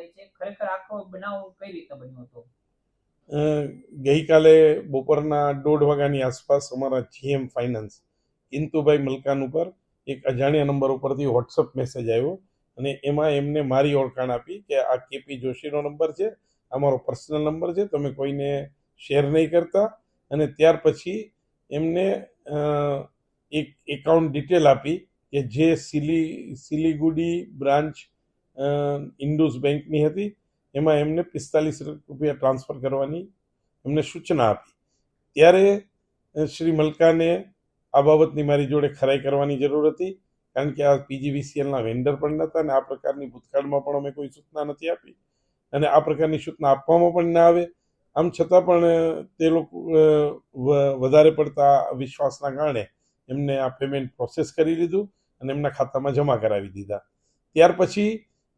થઈ છે, ખરેખર આખો બનાવ કઈ રીતે બન્યો હતો? ગઈકાલે બપોરના 1:30 વાગ્યાની આસપાસ અમારા જીએમ ફાઇનાન્સ કિંતુભાઈ મલકાન ઉપર એક અજાણ્યા નંબર ઉપરથી વોટ્સઅપ મેસેજ આવ્યો અને એમાં એમને મારી ઓળખાણ આપી કે આ કેપી જોશીનો નંબર છે, આ મારો પર્સનલ નંબર છે, તમે કોઈને શેર નહીં કરતા. અને ત્યાર પછી એમને એક એકાઉન્ટ ડિટેલ આપી કે જે સિલીગુડી બ્રાન્ચ ઇન્ડુસ બેંકની હતી. એમાં એમને 45 રૂપિયા ટ્રાન્સફર કરવાની એમને સૂચના આપી. ત્યારે શ્રી મલકાને આ બાબતની મારી જોડે ખરાઈ કરવાની જરૂર હતી, કારણ કે આ પીજીવીસીએલના વેન્ડર પણ નહોતા અને આ પ્રકારની ભૂતકાળમાં પણ અમે કોઈ સૂચના નથી આપી અને આ પ્રકારની સૂચના આપવામાં પણ ના આવે. આમ છતાં પણ તે લોકો વધારે પડતા વિશ્વાસના કારણે એમને આ પેમેન્ટ પ્રોસેસ કરી લીધું અને એમના ખાતામાં જમા કરાવી દીધા. ત્યાર પછી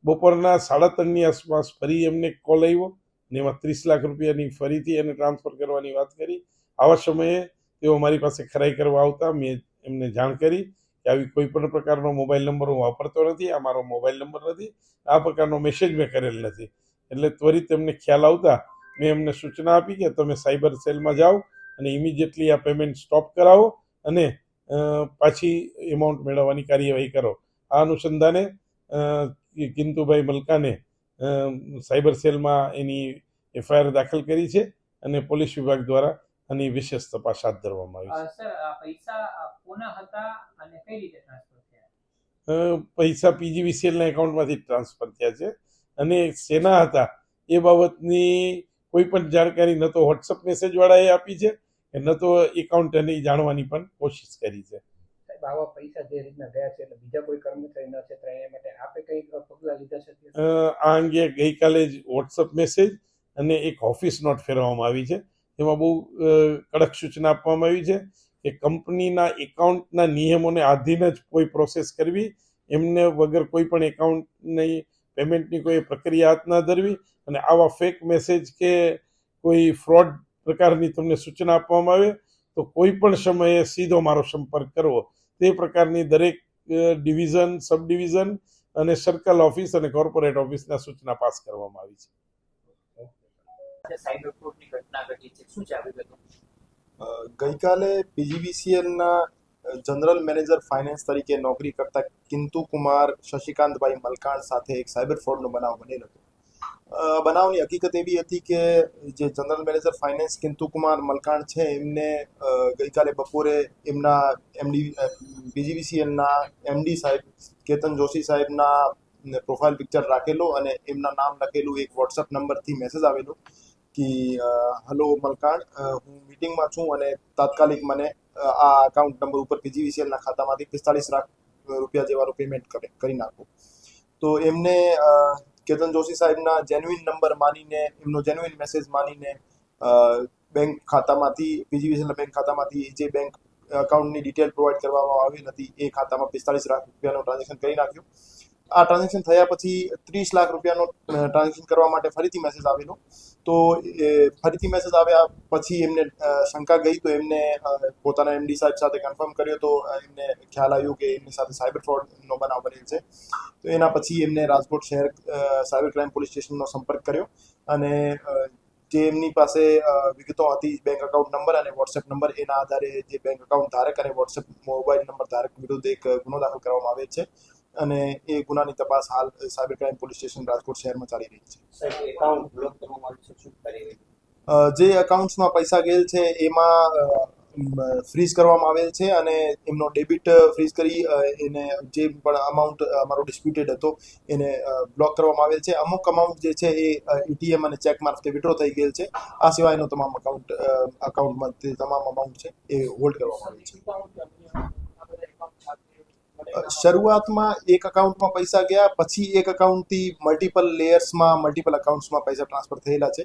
બપોરના 3:30ની આસપાસ ફરી એમને કોલ આવ્યો અને એમાં 30 લાખ રૂપિયાની ફરીથી એને ટ્રાન્સફર કરવાની વાત કરી. આવા સમયે તેઓ મારી પાસે ખરાઈ કરવા આવતા મેં એમને જાણ કરી કે આવી કોઈ પણ પ્રકારનો મોબાઈલ નંબર હું વાપરતો નથી, આ મારો મોબાઈલ નંબર નથી, આ પ્રકારનો મેસેજ મેં કરેલ નથી. એટલે ત્વરિત એમને ખ્યાલ આવતા મેં એમને સૂચના આપી કે તમે સાયબર સેલમાં જાઓ અને ઇમિડિયેટલી આ પેમેન્ટ સ્ટોપ કરાવો અને પાછી એમાઉન્ટ મેળવવાની કાર્યવાહી કરો. આ અનુસંધાને કિંતુભાઈ મલકાને સાયબર સેલમાં એની એફઆઈઆર દાખલ કરી છે અને પોલીસ વિભાગ દ્વારા આની વિશેષ તપાસ હાથ ધરવામાં આવી છે. સર, આ પૈસા કોના હતા અને કઈ રીતે ટ્રાન્સફર થયા? પૈસા પીજીવીસીએલના એકાઉન્ટમાંથી ટ્રાન્સફર થયા છે અને શેના હતા એ બાબતની કોઈ પણ જાણકારી ન તો વોટ્સઅપ મેસેજ વાળાએ આપી છે ન તો એકાઉન્ટને જાણવાની પણ કોશિશ કરી છે. આવા પૈસા જે રીતના ગયા છે એટલે બીજા કોઈ કર્મચારી ન છે એ માટે આપે કઈ પગલા લીધા છે? આ અંગે ગઈકાલે જ વોટ્સઅપ મેસેજ અને એક ઓફિસ નોટ ફેરવવામાં આવી છે. એમાં બહુ કડક સૂચના આપવામાં આવી છે કે કંપનીના એકાઉન્ટના નિયમોને આધીન જ કોઈ પ્રોસેસ કરવી, એમને વગર કોઈ પણ એકાઉન્ટની પેમેન્ટની કોઈ પ્રક્રિયા હાથ ન ધરવી અને આવા ફેક મેસેજ કે કોઈ ફ્રોડ પ્રકારની તમને સૂચના આપવામાં આવે તો કોઈ પણ સમયે સીધો મારો સંપર્ક કરવો. તે પ્રકારની દરેક ડિવિઝન, સબ ડિવિઝન અને સર્કલ ઓફિસ અને કોર્પોરેટ ઓફિસના સૂચના પાસ કરવામાં આવી છે. ગઈકાલે પીજીવીસીએલના જનરલ મેનેજર ફાઇનાન્સ તરીકે નોકરી કરતા કિંતુ કુમાર શશિકાંતભાઈ મલકાણ સાથે એક સાયબર ફ્રોડનો બનાવ બનેલો હતો. બનાવની હકીકત એવી હતી કે જે જનરલ મેનેજર ફાઇનાન્સ કિંતુ કુમાર મલકાણ છે એમને ગઈકાલે બપોરે એમના પીજીવીસીએલના એમડી સાહેબ કેતન જોશી સાહેબના પ્રોફાઇલ પિક્ચર રાખેલો અને એમના નામ લખેલું એક વોટ્સઅપ નંબરથી મેસેજ આવેલો કે હલો મલકાણ, હું મીટિંગમાં છું અને તાત્કાલિક મને આ અકાઉન્ટ નંબર ઉપર પીજીવીસીએલના ખાતામાંથી 45 લાખ રૂપિયા જેવાનું પેમેન્ટ કરી નાખો. તો એમને કેતન જોશી સાહેબના જેન્યુઇન નંબર માનીને, એમનો જેન્યુઇન મેસેજ માનીને બેંક ખાતામાંથી, પીજીવીસીએલના બેંક ખાતામાંથી જે બેંક અકાઉન્ટની ડિટેલ પ્રોવાઈડ કરવામાં આવેલ હતી એ ખાતામાં 45 લાખ રૂપિયાનું ટ્રાન્ઝેક્શન કરી નાખ્યું. આ ટ્રાન્ઝેક્શન થયા પછી 30 લાખ રૂપિયાનો ટ્રાન્ઝેક્શન કરવા માટે ફરીથી મેસેજ આવેલો. તો ફરીથી મેસેજ આવ્યા પછી એમને શંકા ગઈ તો એમને પોતાના એમડી સાહેબ સાથે કન્ફર્મ કર્યો તો એમને ખ્યાલ આવ્યું કે એમની સાથે સાયબર ફ્રોડનો બનાવ બનેલ છે. તો એના પછી એમને રાજકોટ શહેર સાયબર ક્રાઇમ પોલીસ સ્ટેશનનો સંપર્ક કર્યો અને જે એમની પાસે વિગતો હતી, બેંક અકાઉન્ટ નંબર અને વોટ્સએપ નંબર, એના આધારે જે બેંક અકાઉન્ટ ધારક અને વોટ્સએપ મોબાઈલ નંબર ધારક વિરુદ્ધ એક ગુનો દાખલ કરવામાં આવે છે અને એ ગુનાની તપાસ હાલ cyber crime police station Rajkot શહેરમાં ચાલી રહી છે. જે એકાઉન્ટ્સમાં પૈસા ગયેલ છે એમાં ફ્રીઝ કરવામાં આવેલ છે અને એમનો ડેબિટ ફ્રીઝ કરી એને જે પણ અમાઉન્ટ અમારો ડિસ્પ્યુટેડ હતો એને બ્લોક કરવામાં આવેલ છે. અમુક અમાઉન્ટ જે છે એ એટીએમ અને ચેક મારફતે વિડ્રો થઈ ગયેલ છે. આ સિવાયનો તમામ અકાઉન્ટમાં તમામ અમાઉન્ટ છે એ હોલ્ડ કરવામાં આવેલ છે. શરૂઆતમાં એક અકાઉન્ટમાં પૈસા ગયા, પછી એક અકાઉન્ટથી મલ્ટિપલ લેયર્સમાં, મલ્ટિપલ અકાઉન્ટ્સમાં પૈસા ટ્રાન્સફર થયેલા છે.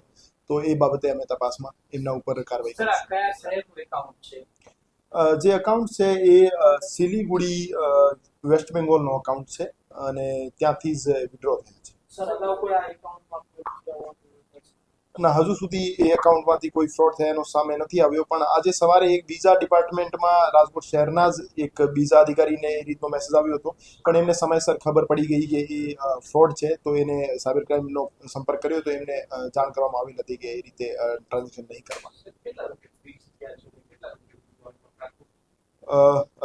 તો એ બાબતે અમે તપાસમાં એમના ઉપર કાર્યવાહી કરીશું. જે અકાઉન્ટ છે એ સિલીગુડી વેસ્ટ બેંગોલનો અકાઉન્ટ છે અને ત્યાંથી જ વિડ્રો થયેલ છે. ના, હજુ સુધી એ એકાઉન્ટમાંથી કોઈ ફ્રોડ થયાનો સામે નથી આવ્યો, પણ આજે સવારે એક બીજા ડિપાર્ટમેન્ટમાં રાજકોટ શહેરના જ એક બીજા અધિકારીને એ રીતનો મેસેજ આવ્યો હતો, પણ એમને સમયસર ખબર પડી ગઈ કે એ ફ્રોડ છે, તો એને સાયબર ક્રાઇમનો સંપર્ક કર્યો તો એમને જાણ કરવામાં આવી હતી કે એ રીતે ટ્રાન્ઝેક્શન નહીં કરવા.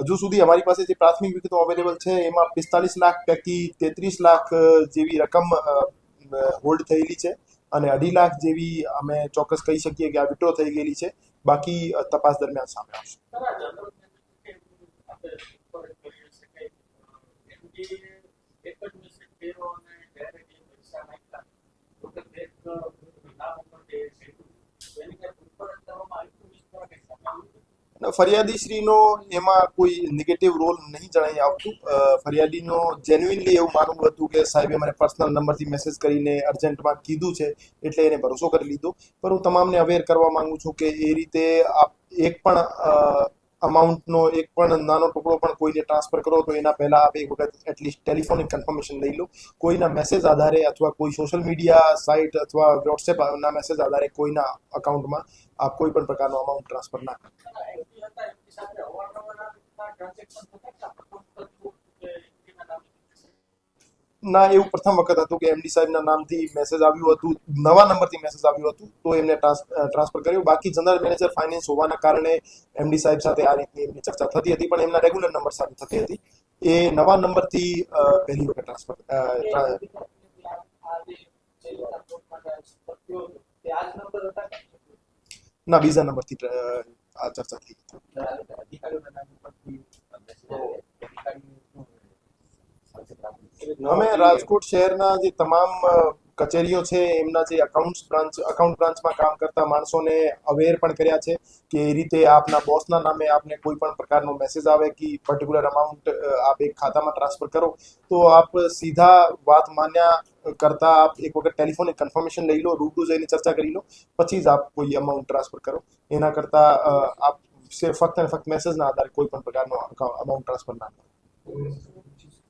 હજુ સુધી અમારી પાસે જે પ્રાથમિક વિગતો અવેલેબલ છે એમાં 45 લાખ પૈકી 33 લાખ જેવી રકમ હોલ્ડ થયેલી છે અને 2.5 લાખ જેવી અમે ચોક્કસ કહી શકીએ કે આ વિડ્રો થઈ ગયેલી છે. બાકી તપાસ દરમિયાન સામે આવશે. ફરિયાદીશ્રીનો એમાં કોઈ નેગેટિવ રોલ નહીં જણાઈ આવતું. ફરિયાદીનો જેન્યુઇનલી એવું માનવું હતું કે સાહેબે મને પર્સનલ નંબરથી મેસેજ કરીને અર્જન્ટમાં કીધું છે એટલે એને ભરોસો કરી લીધો. પણ હું તમામને અવેર કરવા માંગુ છું કે એ રીતે આપ એક પણ અમાઉન્ટનો એક પણ નાનો ટુકડો પણ કોઈને ટ્રાન્સફર કરો તો એના પહેલાં આપ એક વખત એટલીસ્ટ ટેલિફોનિક કન્ફર્મેશન લઈ લો. કોઈના મેસેજ આધારે અથવા કોઈ સોશિયલ મીડિયા સાઇટ અથવા વોટ્સએપના મેસેજ આધારે કોઈના અકાઉન્ટમાં આપ કોઈ પણ પ્રકારનો અમાઉન્ટ ટ્રાન્સફર ના કરો. ના, એવું પ્રથમ વખત હતું કે એમડી સાહેબના નામથી મેસેજ આવ્યું હતું, નવા નંબરથી મેસેજ આવ્યું હતું તો એમને ટ્રાન્સફર કર્યું. બાકી જનરલ મેનેજર ફાઇનાન્સ હોવાના કારણે એમડી સાહેબ સાથે આ રીતની એમની ચર્ચા થતી હતી, પણ એમના રેગ્યુલર નંબર સાથે થતી હતી. એ નવા નંબરથી પહેલી વખત ટ્રાન્સફર ના, બીજા નંબરથી આ ચર્ચા થઈ. અમે રાજકોટ શહેરના જે તમામ કચેરીઓ છે એમના જે અકાઉન્ટ બ્રાન્ચમાં કામ કરતા માણસોને અવેર પણ કર્યા છે કે એ રીતે આપના બોસના નામે આપને કોઈ પણ પ્રકારનો મેસેજ આવે કે પર્ટિક્યુલર અમાઉન્ટ આપ એક ખાતામાં ટ્રાન્સફર કરો તો આપ સીધા વાત માન્યા કરતા આપ એક વખત ટેલિફોનિક કન્ફર્મેશન લઈ લો, રૂબરૂ જઈને ચર્ચા કરી લો, પછી જ આપ કોઈ અમાઉન્ટ ટ્રાન્સફર કરો. એના કરતા આપ ફક્ત અને ફક્ત મેસેજના આધારે કોઈ પણ પ્રકારનો અમાઉન્ટ ટ્રાન્સફર ના કરો.